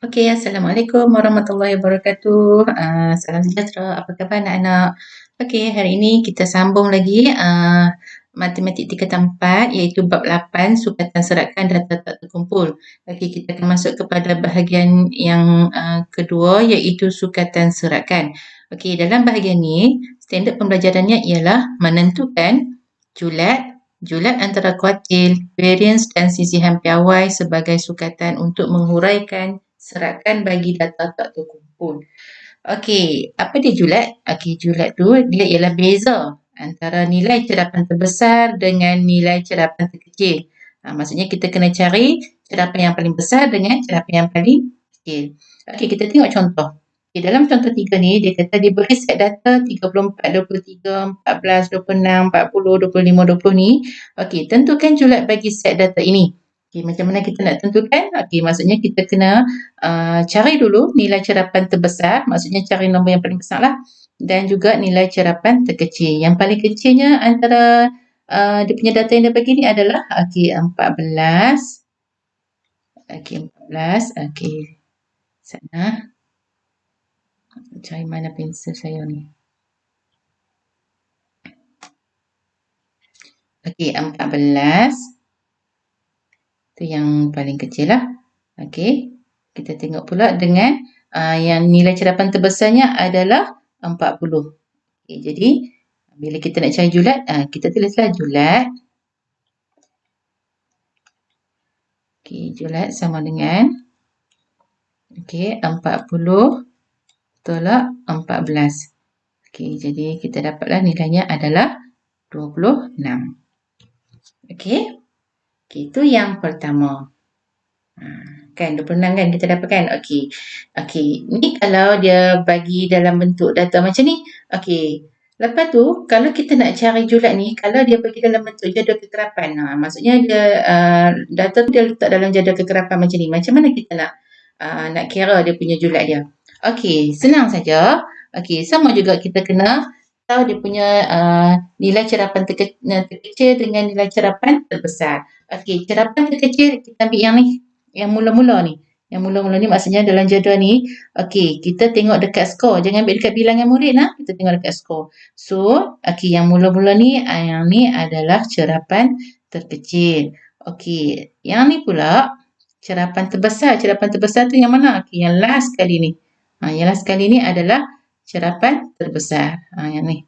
Okey, Assalamualaikum warahmatullahi wabarakatuh. Salam sejahtera. Apa khabar anak-anak? Okey, hari ini kita sambung lagi matematik tingkatan 4 iaitu bab 8 sukatan serakan data tak terkumpul. Okey, kita akan masuk kepada bahagian yang kedua iaitu sukatan serakan. Okey, dalam bahagian ni standard pembelajarannya ialah menentukan julat antara kuartil, varians dan sisihan piawai sebagai sukatan untuk menghuraikan serakan bagi data tak terkumpul. Okey, apa dia julat? Okey, julat tu dia ialah beza antara nilai cerapan terbesar dengan nilai cerapan terkecil. Maksudnya kita kena cari cerapan yang paling besar dengan cerapan yang paling kecil. Okey, kita tengok contoh. Okay, dalam contoh 3 ni, dia kata dia beri set data 34, 23, 14, 26, 40, 25, 20 ni. Okey, tentukan julat bagi set data ini. Okey, macam mana kita nak tentukan? Okey, maksudnya kita kena cari dulu nilai cerapan terbesar, maksudnya cari nombor yang paling besar lah. Dan juga nilai cerapan terkecil. Yang paling kecilnya antara dia punya data yang dia bagi ni adalah okey, 14. Okey, 14. Okey, sana. Cari mana pensel saya ni. Okey, 14. Itu yang paling kecil lah. Okey, kita tengok pula dengan yang nilai cerapan terbesarnya adalah 40. Okey, jadi bila kita nak cari julat, kita tulislah julat. Okey, julat sama dengan okey, 40 tolak 14. Okey, jadi kita dapatlah nilainya adalah 26. Okey. Okey, itu yang pertama. Kan 26 kan kita dapatkan. Okey. Okey, ni kalau dia bagi dalam bentuk data macam ni. Okey. Lepas tu kalau kita nak cari julat ni, kalau dia bagi dalam bentuk jadual kekerapan, maksudnya dia data tu dia letak dalam jadual kekerapan macam ni. Macam mana kita nak kira dia punya julat dia? Okey, senang saja. Okey, sama juga kita kena tahu dia punya nilai cerapan terkecil dengan nilai cerapan terbesar. Okey, cerapan terkecil kita ambil yang ni, yang mula-mula ni. Yang mula-mula ni maksudnya dalam jadual ni, okey, kita tengok dekat skor. Jangan ambil dekat bilangan murid lah. Kita tengok dekat skor. So, okey, yang mula-mula ni, yang ni adalah cerapan terkecil. Okey, yang ni pula cerapan terbesar. Cerapan terbesar tu yang mana? Okey, yang last kali ni. Yang last kali ni adalah cerapan terbesar. Yang ni.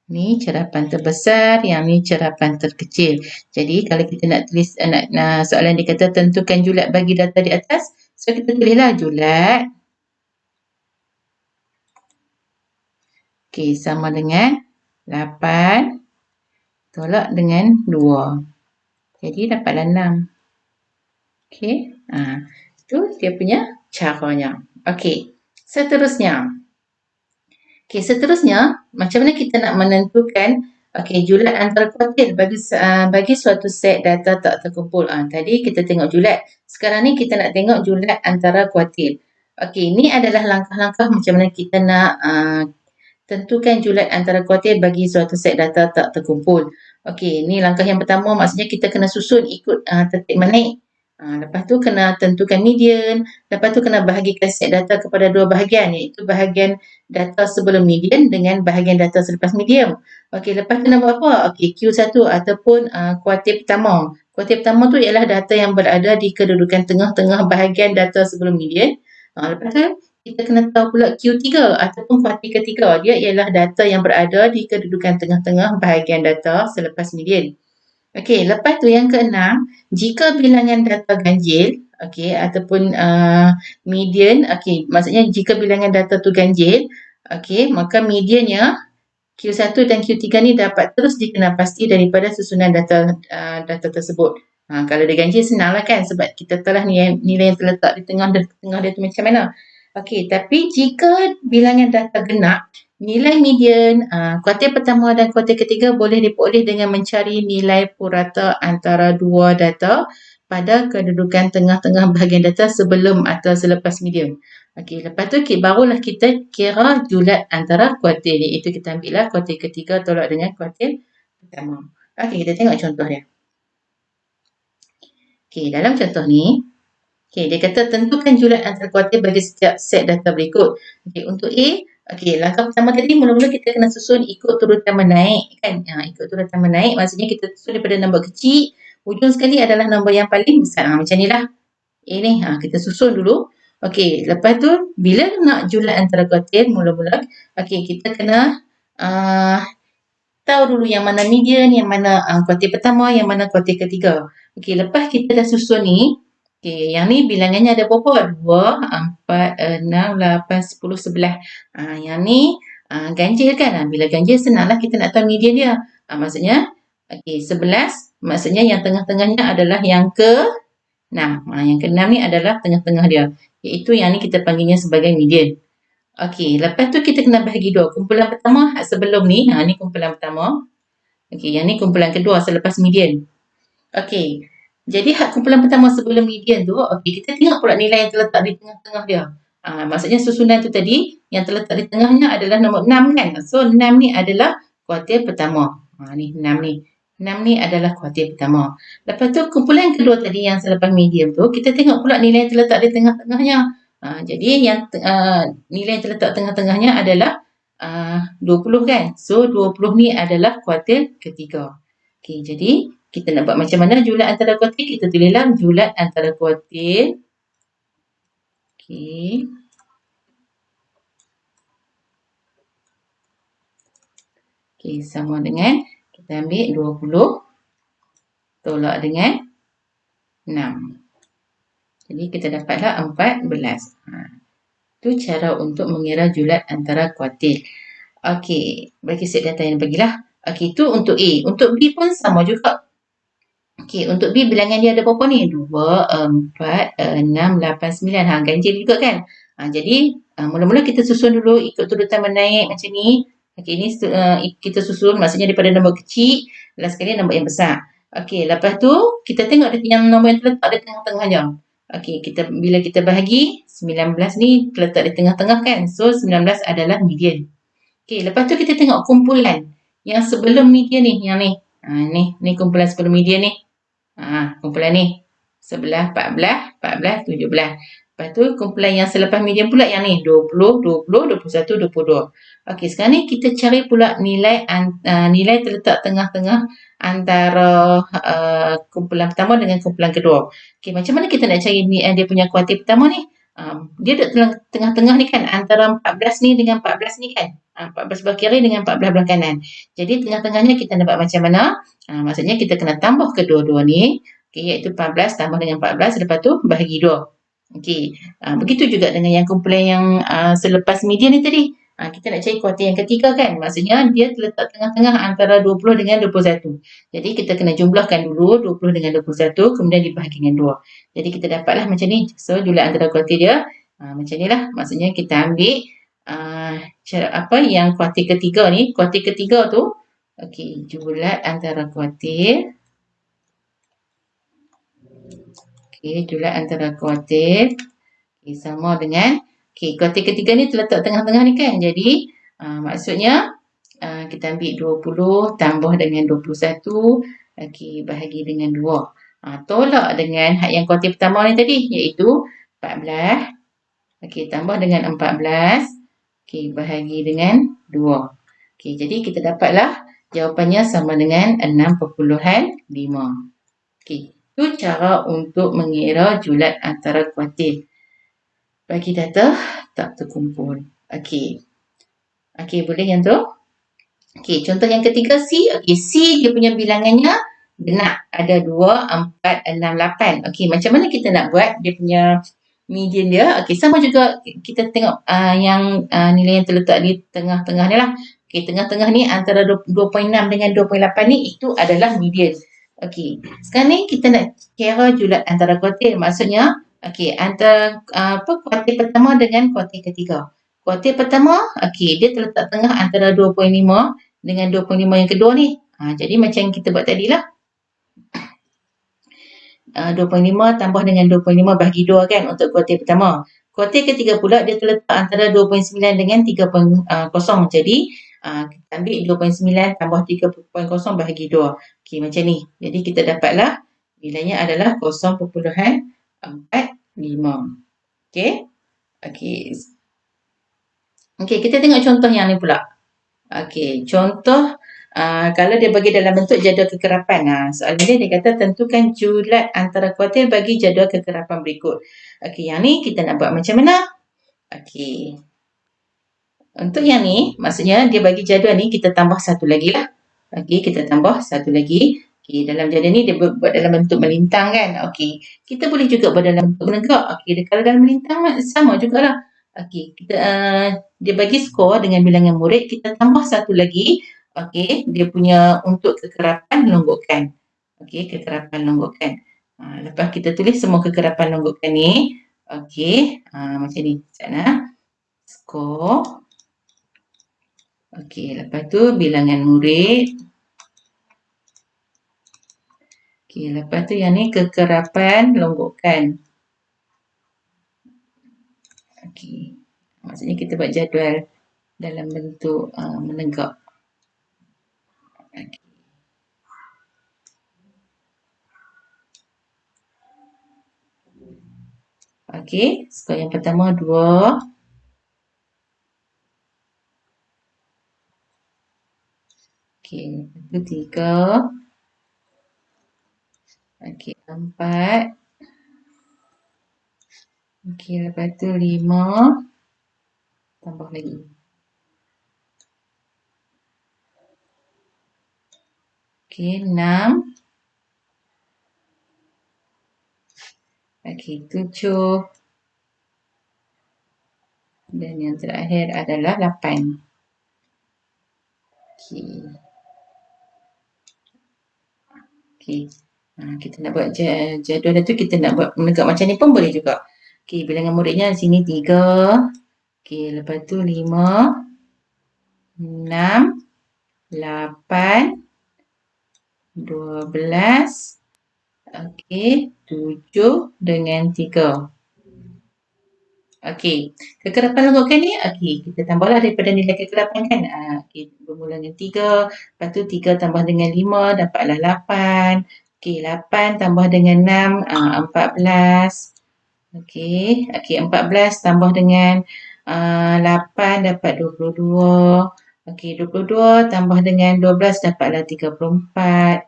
Ni cerapan terbesar, yang ni cerapan terkecil. Jadi kalau kita nak tulis soalan dia kata tentukan julat bagi data di atas, so kita tulislah julat. Okey, sama dengan 8 tolak dengan 2. Jadi dapatlah 6. Okey, itu dia punya caranya. Okey, seterusnya. Okey, seterusnya, macam mana kita nak menentukan julat antara kuartil bagi suatu set data tak terkumpul. Tadi kita tengok julat. Sekarang ni kita nak tengok julat antara kuartil. Okey, ni adalah langkah-langkah macam mana kita nak tentukan julat antara kuartil bagi suatu set data tak terkumpul. Okey, ni langkah yang pertama, maksudnya kita kena susun ikut tertib menaik. Lepas tu kena tentukan median, lepas tu kena bahagikan set data kepada dua bahagian, iaitu bahagian data sebelum median dengan bahagian data selepas median. Okey, lepas tu nak buat apa? Okey, Q1 ataupun kuartil pertama. Kuartil pertama tu ialah data yang berada di kedudukan tengah-tengah bahagian data sebelum median. Lepas tu kita kena tahu pula Q3 ataupun kuartil ketiga. Dia ialah data yang berada di kedudukan tengah-tengah bahagian data selepas median. Okey, lepas tu yang keenam, jika bilangan data ganjil, okey, ataupun median, okey, maksudnya jika bilangan data tu ganjil, okey, maka mediannya Q1 dan Q3 ni dapat terus dikenal pasti daripada susunan data tersebut. Kalau dia ganjil senanglah kan, sebab kita telah nilai yang terletak di tengah dia tu macam mana. Okey, tapi jika bilangan data genap, nilai median kuartil pertama dan kuartil ketiga boleh diperoleh dengan mencari nilai purata antara dua data pada kedudukan tengah-tengah bahagian data sebelum atau selepas median. Okey, lepas tu barulah kita kira julat antara kuartil ni. Itu kita ambil lah kuartil ketiga tolak dengan kuartil pertama. Okey, kita tengok contoh dia. Okey, dalam contoh ni, Okey, dia kata tentukan julat antara kuartil bagi setiap set data berikut. Okey, untuk A, okey, langkah pertama tadi mula-mula kita kena susun ikut turutan menaik kan. Ikut turutan menaik maksudnya kita susun daripada nombor kecil, ujung sekali adalah nombor yang paling besar. Macam ni lah. A ni, kita susun dulu. Okey, lepas tu bila nak julat antara kuartil mula-mula, okey, kita kena tahu dulu yang mana median, yang mana kuartil pertama, yang mana kuartil ketiga. Okey, lepas kita dah susun ni, okey, yang ni bilangannya ada berapa? 2, 4, 6, 8, 10, 11. Yang ni ganjil kan? Bila ganjil senanglah kita nak tahu median dia. Maksudnya, okey, 11, maksudnya yang tengah-tengahnya adalah yang ke-6. Yang ke-6 ni adalah tengah-tengah dia. Iaitu yang ni kita panggilnya sebagai median. Okey, lepas tu kita kena bahagi dua. Kumpulan pertama sebelum ni, ni kumpulan pertama. Okey, yang ni kumpulan kedua selepas median. Okey, jadi kumpulan pertama sebelum median tu, okey, kita tengok pula nilai yang terletak di tengah-tengah dia. Maksudnya susunan tu tadi, yang terletak di tengahnya adalah nombor 6 kan. So, 6 ni adalah kuartil pertama. Ni 6 ni. 6 ni adalah kuartil pertama. Lepas tu kumpulan kedua tadi yang selepas median tu, kita tengok pula nilai yang terletak di tengah-tengahnya. Jadi yang nilai yang terletak tengah-tengahnya adalah 20 kan. So 20 ni adalah kuartil ketiga. Okey, jadi kita nak buat macam mana julat antara kuartil? Kita tulislah julat antara kuartil. Okey. Okey, sama dengan kita ambil 20 tolak dengan 6. Jadi kita dapatlah 14. Itu cara untuk mengira julat antara kuartil. Okey, bagi set data yang bagilah. Okey, itu untuk A. Untuk B pun sama juga. Okey, untuk B bilangan dia ada berapa ni? 2, 4, 6, 8, 9. Ganjil juga kan? Jadi, mula-mula kita susun dulu ikut turutan menaik macam ni. Okey, ni kita susun maksudnya daripada nombor kecil, last sekali nombor yang besar. Okey, lepas tu kita tengok yang nombor yang terletak di tengah-tengah je. Okey, bila kita bahagi, 19 ni terletak di tengah-tengah kan? So, 19 adalah median. Okey, lepas tu kita tengok kumpulan yang sebelum median ni, yang ni. Ni kumpulan sebelum median ni. Kumpulan ni. 11, 14, 14, 17. Lepas tu kumpulan yang selepas median pula yang ni. 20, 20, 21, 22. Okey, sekarang ni kita cari pula nilai terletak tengah-tengah antara kumpulan pertama dengan kumpulan kedua. Okey, macam mana kita nak cari dia punya kuartil pertama ni? Dia duduk tengah-tengah ni kan, antara 14 ni dengan 14 ni kan. 14 belah kiri dengan 14 belah kanan. Jadi tengah-tengahnya kita nak buat macam mana? Maksudnya kita kena tambah kedua-dua ni. Okay, iaitu 14 tambah dengan 14, lepas tu bahagi 2. Okey, begitu juga dengan yang kumpulan yang selepas median ni tadi. Kita nak cari kuartil yang ketiga kan. Maksudnya dia terletak tengah-tengah antara 20 dengan 21. Jadi kita kena jumlahkan dulu 20 dengan 21, kemudian dibahagi dengan 2. Jadi kita dapatlah macam ni. So julat antara kuartil dia macam ni lah. Maksudnya kita ambil yang kuartil ketiga ni. Kuartil ketiga tu, okey, julat antara kuartil. Okey, julat antara kuartil. Okey, sama dengan kuartil ketiga ni terletak tengah-tengah ni kan. Jadi maksudnya kita ambil 20 tambah dengan 21, okey, bahagi dengan 2. Tolak dengan yang kuartil pertama ni tadi, iaitu 14. Okey, tambah dengan 14. Okey, bahagi dengan 2. Okey, jadi kita dapatlah jawapannya sama dengan 6.5. Okey, itu cara untuk mengira julat antara kuartil bagi data tak terkumpul. Okey. Okey, boleh yang tu? Okey, contoh yang ketiga C. Okey, C dia punya bilangannya genap. Ada 2, 4, 6, 8. Okey, macam mana kita nak buat dia punya median dia? Okey, sama juga kita tengok yang nilai yang terletak di tengah-tengah ni lah. Okey, tengah-tengah ni antara 2.6 dengan 2.8 ni itu adalah median. Okey, sekarang ni kita nak kira julat antara kuartil. Maksudnya, okey, antara kuartil pertama dengan kuartil ketiga. Kuartil pertama, okey, dia terletak tengah antara 2.5 dengan 2.5 yang kedua ni. Jadi macam kita buat tadi lah. 2.5 tambah dengan 2.5 bahagi 2 kan untuk kuartil pertama. Kuartil ketiga pula dia terletak antara 2.9 dengan 3.0. Jadi kita ambil 2.9 tambah 3.0 bahagi 2. Okey, macam ni. Jadi kita dapatlah nilainya adalah 0.45. 5. Okey. Okey. Okey, kita tengok contoh yang ni pula. Okey, contoh kalau dia bagi dalam bentuk jadual kekerapan. Soalan dia kata tentukan julat antara kuartil bagi jadual kekerapan berikut. Okey, yang ni kita nak buat macam mana? Okey. Untuk yang ni, maksudnya dia bagi jadual ni kita tambah satu lagi lah. Okey, kita tambah satu lagi. Okey, dalam jadual ni dia buat dalam bentuk melintang kan? Okey, kita boleh juga buat dalam bentuk menegak. Okey, kalau dalam melintang sama jugalah. Okey, kita dia bagi skor dengan bilangan murid, kita tambah satu lagi. Okey, dia punya untuk kekerapan longgokan. Okey, kekerapan longgokan. Lepas kita tulis semua kekerapan longgokan ni. Okey, macam ni. Sana. Skor. Okey, lepas tu bilangan murid. Okey, lepas tu yang ni kekerapan longgokan. Okey, maksudnya kita buat jadual dalam bentuk menegak. Okey. Okey, skor yang pertama 2. Okey, lepas tu 3. Okey, 4. Okey, lepas tu 5. Tambah lagi. Okey, 6. Okey, 7. Dan yang terakhir adalah 8. Okey. Okey. Kita nak buat jadual tu, kita nak buat menegak macam ni pun boleh juga. Okey, bilangan muridnya di sini 3. Okey, lepas tu 5, 6, 8, 12. Okey, 7 dengan 3. Okey, kekerapan longgokan ni, okey, kita tambahlah daripada nilai kekerapan kan. Okey, bermula dengan 3, lepas tu 3 tambah dengan 5, dapatlah 8. Okey, 8 tambah dengan 6, 14. Okey, 14 tambah dengan 8 dapat 22. Okey, 22 tambah dengan 12 dapatlah 34.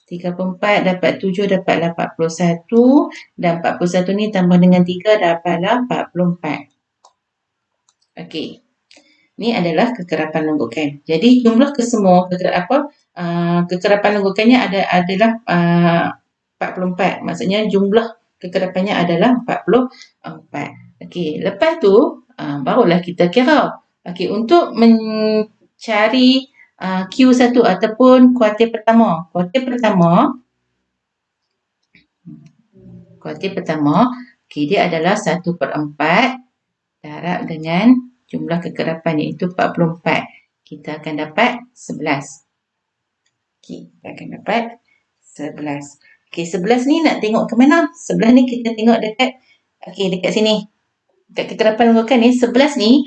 34 dapat 7 dapatlah 41. Dan 41 ni tambah dengan 3 dapatlah 44. Okey. Ni adalah kekerapan longgokan. Jadi jumlah kesemua kekerapan longgokannya adalah 44. Maksudnya jumlah kekerapannya adalah 44. Okey, lepas tu barulah kita kira. Okey, untuk mencari Q1 ataupun kuartil pertama. Kuartil pertama, okey, dia adalah 1/4 darab dengan jumlah kekerapan iaitu 44. Kita akan dapat 11. Okey, kita akan dapat 11. Okey, 11 ni nak tengok ke mana? 11 ni kita tengok dekat sini. Dekat kekerapan longgokan ni, 11 ni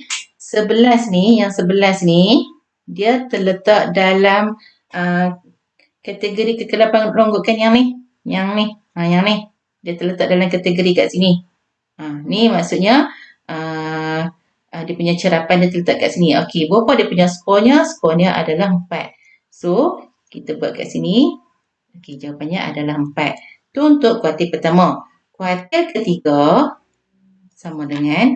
dia terletak dalam kategori kekerapan longgokan yang ni. Yang ni. Dia terletak dalam kategori kat sini. Ni maksudnya dia punya cerapan dia terletak kat sini. Okey, berapa dia punya skornya? Skornya adalah 4. So, kita buat kat sini. Okey, jawapannya adalah 4. Itu untuk kuartil pertama. Kuartil ketiga sama dengan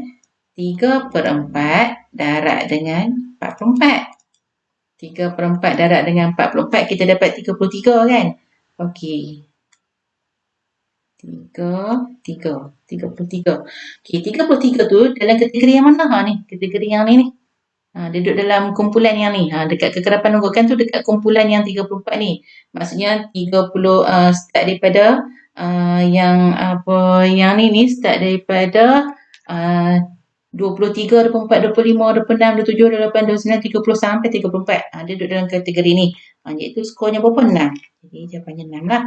3/4 darab dengan 44. 3/4 darab dengan 44, kita dapat 33 kan? Okey. 33. Okey, 33 tu dalam kategori yang mana? Ni, kategori yang ni. Dia duduk dalam kumpulan yang ni. Dekat kekerapan longgokan tu dekat kumpulan yang 34 ni. Maksudnya 30 start daripada yang ni start daripada 23, 24, 25, 26, 27, 28, 29, 30 sampai 34. Dia duduk dalam kategori ni. Iaitu skornya berapa? 6. Jadi jawapannya 6 lah.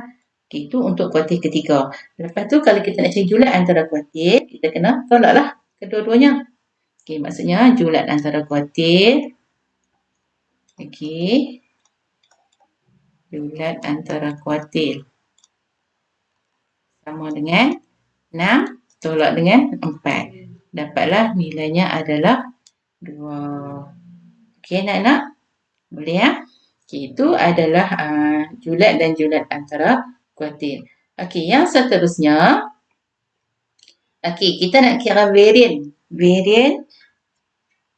Okay, itu untuk kuartil ketiga. Lepas tu kalau kita nak cari julat antara kuartil, kita kena tolaklah kedua-duanya. Okay, maksudnya julat antara kuartil. Okay. Julat antara kuartil. Sama dengan 6 tolak dengan 4. Dapatlah nilainya adalah 2. Okey anak-anak? Boleh ya? Okey, itu adalah julat dan julat antara kuartil. Okey, yang seterusnya, okey, kita nak kira varian. Varian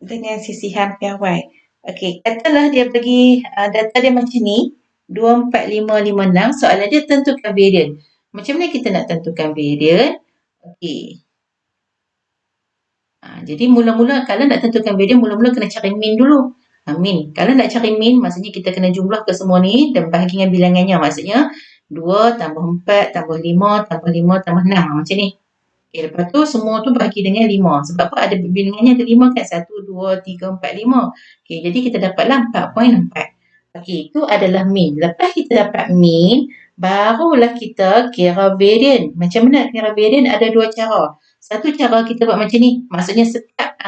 dengan sisihan piawai. Okey, katalah dia bagi data dia macam ni, 2, 4, 5, 5, 6. Soalan dia tentukan varian. Macam mana kita nak tentukan varian? Okey. Jadi mula-mula kalau nak tentukan varian, mula-mula kena cari mean dulu. Mean. Kalau nak cari mean, maksudnya kita kena jumlah ke semua ni dan bahagi dengan bilangannya. Maksudnya 2 tambah 4 tambah 5 tambah 5 tambah 6. Macam ni. Okay, lepas tu semua tu bahagi dengan 5. Sebab apa? Ada bilangannya ada 5 kan? 1, 2, 3, 4, 5. Okay, jadi kita dapatlah 4.4. Okay, itu adalah mean. Lepas kita dapat mean, barulah kita kira varian. Macam mana kira varian? Ada dua cara. Satu cara kita buat macam ni. Maksudnya setiap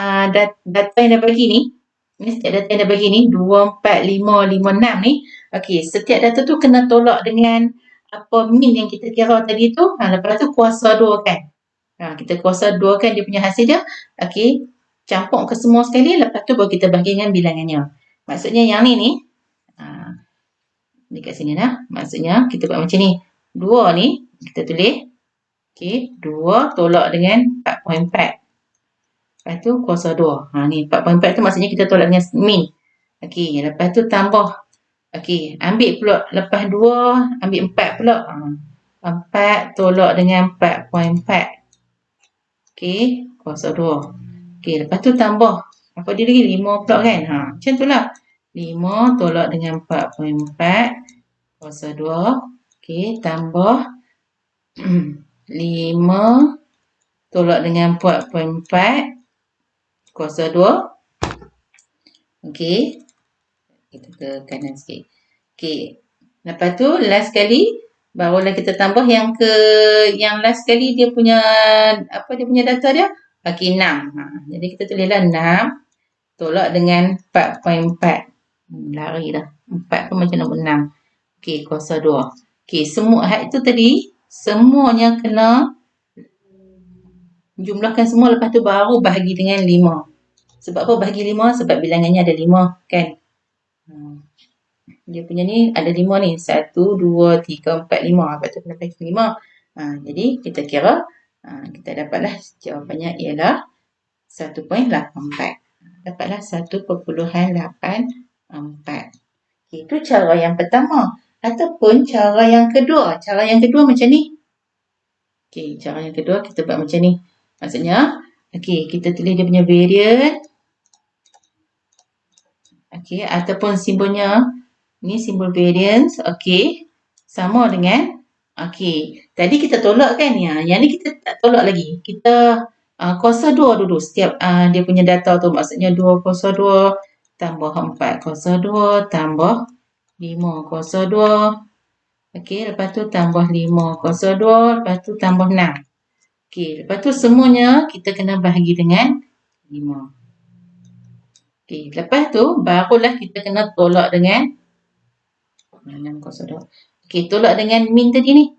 data yang dah bagi ni, setiap data yang dah bagi ni, 2, 4, 5, 5, 6 ni. Okay, setiap data tu kena tolak dengan apa mean yang kita kira tadi tu. Lepas tu kuasa 2 kan. Kita kuasa 2 kan dia punya hasil dia. Okay, campur ke semua sekali. Lepas tu baru kita bagi dengan bilangannya. Maksudnya yang ni dekat sini dah. Maksudnya kita buat macam ni. 2 ni kita tulis. Okay, 2 tolak dengan 4.4. Lepas tu kuasa 2. Ni 4.4 tu maksudnya kita tolak dengan mean. Okay, lepas tu tambah. Okay, ambil pula. Lepas 2, ambil 4 pula. 4 tolak dengan 4.4. Okay, kuasa 2. Okay, lepas tu tambah. Apa dia lagi? 5 pula kan? Macam tu lah. 5 tolak dengan 4.4. Kuasa 2. Okay, tambah 5 tolak dengan 4.4. Kuasa 2. Okay. Kita ke kanan sikit. Okay. Lepas tu last sekali. Barulah kita tambah yang last sekali dia punya data dia. Okay, 6. Jadi kita tulislah 6 tolak dengan 4.4. Lari dah. 4 pun macam nombor 6. Okay, kuasa 2. Okay, semua itu tadi semuanya kena jumlahkan semua, lepas tu baru bahagi dengan 5. Sebab apa bahagi 5? Sebab bilangannya ada 5 kan. Dia punya ni ada 5 ni. 1, 2, 3, 4, 5. Lepas tu kena bagi 5. Jadi kita kira kita dapatlah jawapannya ialah 1.84. Dapatlah 1.84. Itu cara yang pertama. Ataupun cara yang kedua. Cara yang kedua macam ni. Okay, cara yang kedua kita buat macam ni. Maksudnya, okay, kita tulis dia punya varian. Okay, ataupun simbolnya, ni simbol variance. Okay, sama dengan, okay, tadi kita tolak kan ya. Yang ni kita tak tolak lagi. Kita kuasa 2 dulu setiap dia punya data tu. Maksudnya 2 kuasa 2 tambah 4 kuasa 2 tambah 5 kuasa 2. Okay, lepas tu tambah 5 kuasa 2. Lepas tu tambah 6. Okay, lepas tu semuanya kita kena bahagi dengan 5. Okay, lepas tu barulah kita kena tolak dengan 6 kuasa 2. Okay, tolak dengan mean tadi ni.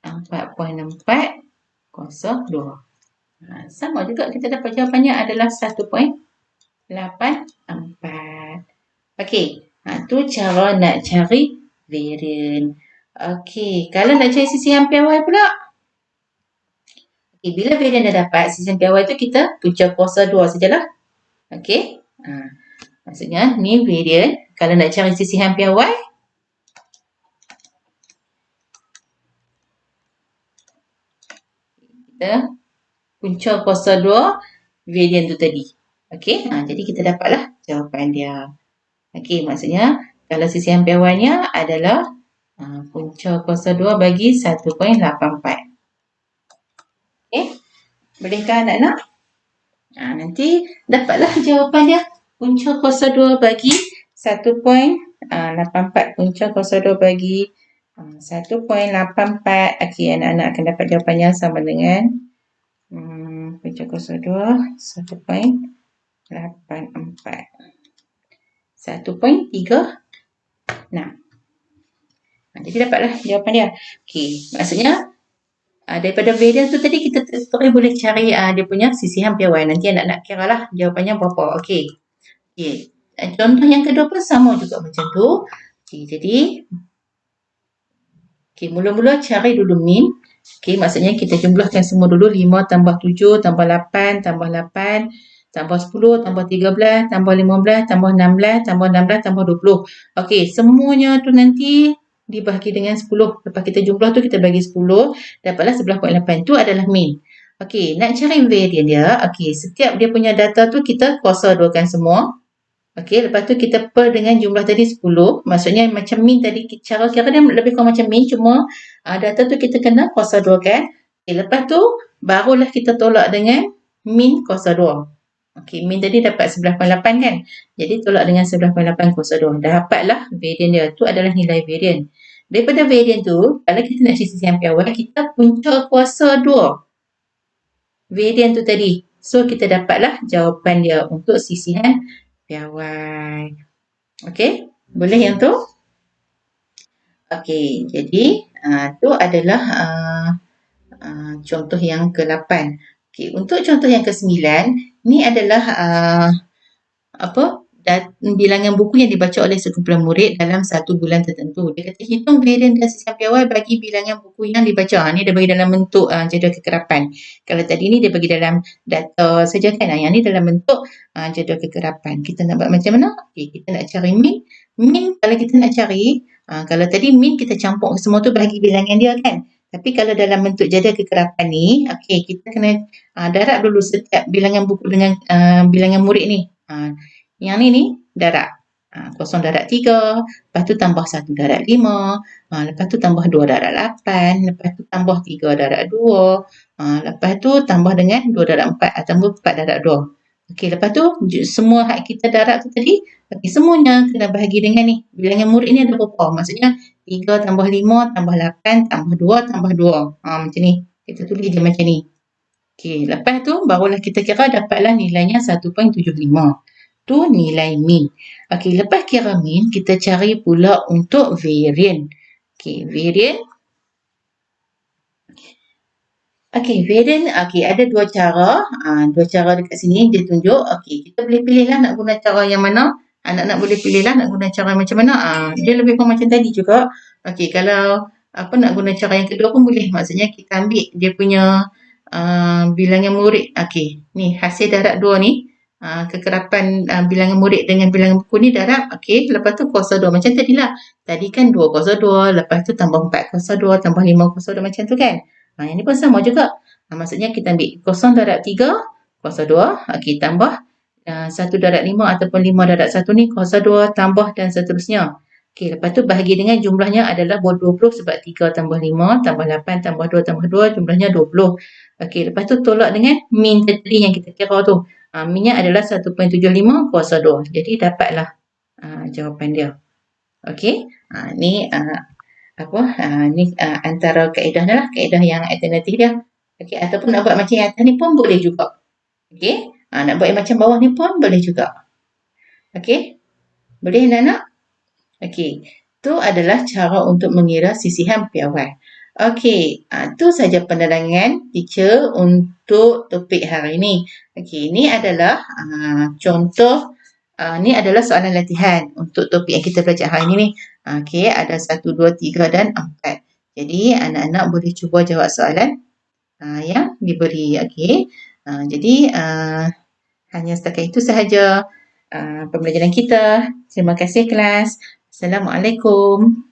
4.4 kuasa 2. Sama juga kita dapat jawapannya adalah 1.84. Okay, tu cara nak cari varian. Okay, kalau nak cari sisihan piawai pula. Okay, bila varian dah dapat, sisihan piawai tu kita punca kuasa 2 sajalah. Okay, maksudnya ni varian. Kalau nak cari sisihan piawai, kita punca kuasa 2 varian tu tadi. Okay, jadi kita dapatlah jawapan dia. Okay, maksudnya kalau sisihan piawainya adalah punca kuasa 2 bagi 1.84. Okay, bolehkah anak-anak? Nanti dapatlah jawapan dia. Punca kuasa 2 bagi 1.84. Punca kuasa 2 bagi 1.84. Okay, anak-anak akan dapat jawapannya sama dengan punca kuasa 2 1.84. 1.36. Jadi dapatlah jawapan dia. Okay, maksudnya Daripada variance tu tadi kita terus boleh cari dia punya sisihan piawai. Nanti nak kira lah jawapannya berapa. Okey. Okey. Contoh yang kedua pun sama juga macam tu. Okey, jadi mula-mula cari dulu min. Okey, maksudnya kita jumlahkan semua dulu. 5 tambah 7 tambah 8 tambah 8 tambah 10 tambah 13 tambah 15 tambah 16 tambah 16 tambah 20. Okey, semuanya tu nanti dibahagi dengan 10. Lepas kita jumlah tu kita bagi 10, dapatlah 11.8. Tu adalah min. Okey, nak cari varian dia. Okey, setiap dia punya data tu kita kuasa duakan semua. Okey, lepas tu kita per dengan jumlah tadi 10. Maksudnya macam min tadi, cara kira dia lebih kurang macam min, cuma data tu kita kena kuasa duakan. Okey, lepas tu barulah kita tolak dengan min kuasa 2. Okey, min tadi dapat 11.8 kan? Jadi tolak dengan 11.8 kuasa 2. Dapatlah varian dia. Tu adalah nilai varian. Daripada varian tu, kalau kita nak cari sisihan piawai, kita punca kuasa 2 varian tu tadi. So, kita dapatlah jawapan dia untuk sisihan piawai. Okey, boleh yang tu? Okey, jadi tu adalah contoh yang ke-8. Okey, untuk contoh yang ke-9, ni adalah bilangan buku yang dibaca oleh sekumpulan murid dalam satu bulan tertentu. Dia kata hitung varian dan sisihan piawai bagi bilangan buku yang dibaca. Ni dia bagi dalam bentuk jadual kekerapan. Kalau tadi ni dia bagi dalam data saja kan. Yang ni dalam bentuk jadual kekerapan. Kita nak buat macam mana? Okay, kita nak cari min. Min kalau kita nak cari, kalau tadi min kita campur semua tu bagi bilangan dia kan. Tapi kalau dalam bentuk jadual kekerapan ni, okay, kita kena darab dulu setiap bilangan buku dengan bilangan murid ni. Yang ni darab. Kosong darab 3, lepas tu tambah 1 darab 5, lepas tu tambah 2 darab 8, lepas tu tambah 3 darab 2, lepas tu tambah dengan 2 darab 4, tambah 4 darab 2. Okey, lepas tu semua hak kita darab tu tadi, semuanya kena bahagi dengan ni. Bilangan murid ni ada berapa? Maksudnya 3 tambah 5 tambah 8 tambah 2 tambah 2. Macam ni. Kita tulis dia macam ni. Okey, lepas tu barulah kita kira dapatlah nilainya 1.75. Tu nilai min. Okey, lepas kira min, kita cari pula untuk varian. Okey, varian. Okey, varian. Okey, ada dua cara. Dua cara dekat sini dia tunjuk. Okey, kita boleh pilihlah nak guna cara yang mana. Anak-anak boleh pilihlah nak guna cara macam mana. Dia lebih kurang macam tadi juga. Okey, kalau nak guna cara yang kedua pun boleh. Maksudnya kita ambil dia punya bilangan murid. Okey, ni hasil darab 2 ni. Kekerapan bilangan murid dengan bilangan buku ni darab. Okey, lepas tu kuasa 2 macam tadilah. Tadi kan 2 kuasa 2, lepas tu tambah 4 kuasa 2, tambah 5 kuasa 2 macam tu kan. Yang ni pun sama juga. Maksudnya kita ambil kosong darab 3 kuasa 2. Okey, tambah 1 darab 5 ataupun 5 darab 1 ni kuasa 2 tambah dan seterusnya. Okey, lepas tu bahagi dengan jumlahnya adalah 20 sebab 3 tambah 5 tambah 8 tambah 2 tambah 2 jumlahnya 20. Okey, lepas tu tolak dengan min tadi yang kita kira tu. Minnya adalah 1.75 kuasa 2. Jadi dapatlah jawapan dia. Okey. Ni ni antara kaedah dia lah, kaedah yang alternatif dia. Okey, ataupun nak buat macam yang atas ni pun boleh juga. Okey. Nak buat yang macam bawah ni pun boleh juga. Okey. Boleh anak-anak? Okey. Tu adalah cara untuk mengira sisihan piawai. Okey, tu saja penerangan teacher untuk topik hari ini. Okey, ini adalah contoh, ni adalah soalan latihan untuk topik yang kita belajar hari ini ni. Okey, ada 1, 2, 3 dan 4. Jadi, anak-anak boleh cuba jawab soalan yang diberi. Okey, jadi hanya setakat itu sahaja pembelajaran kita. Terima kasih kelas. Assalamualaikum.